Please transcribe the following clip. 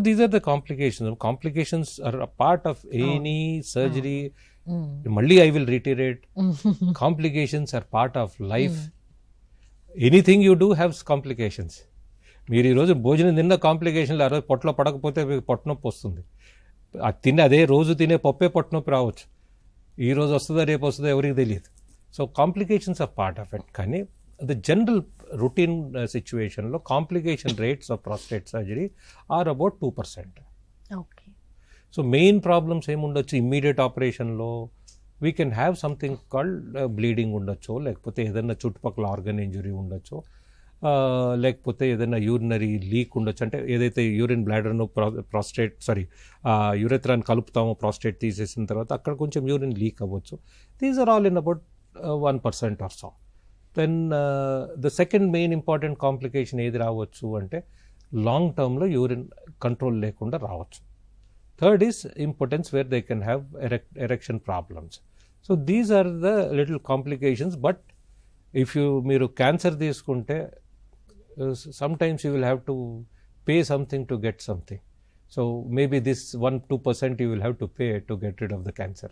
These are the complications. Complications are a part of any surgery. Malli I will reiterate. Complications are part of life. Anything you do has complications. మీరు ఈరోజు భోజనం తిన్న కాంప్లికేషన్లు ఆ రోజు పొట్టలో పడకపోతే మీకు పొట్టనొప్పి వస్తుంది. అదే రోజు తినే పప్పే పొట్టనొప్పి రావచ్చు. ఈ రోజు వస్తుందా రేపు వస్తుందా ఎవరికి తెలియదు. So complications are part of it. కానీ ద జనరల్ రొటీన్ సిచ్యువేషన్లో complication rates of prostate surgery are about 2%. Okay. So main problems ఏముండొచ్చు ఇమ్మీడియట్ ఆపరేషన్లో we can have something called bleeding ఉండొచ్చు, లేకపోతే ఏదైనా చుట్టుపక్కల ఆర్గన్ ఇంజురీ ఉండొచ్చు, లేకపోతే ఏదైనా యూరినరీ లీక్ ఉండొచ్చు. అంటే ఏదైతే యూరిన్ బ్లాడర్ను యూరెథ్రాన్ కలుపుతామో ప్రాస్టేట్ తీసేసిన తర్వాత అక్కడ కొంచెం యూరిన్ లీక్ అవ్వచ్చు. These are all in about 1% or so. Then the second main important complication ఏది రావచ్చు అంటే లాంగ్ టర్మ్లో యూరిన్ కంట్రోల్ లేకుండా రావచ్చు. Third is importance where they can have erection problems. So these are the little complications. But మీరు cancer తీసుకుంటే sometimes you will have to pay something to get something. So maybe this 1-2% you will have to pay to get rid of the cancer.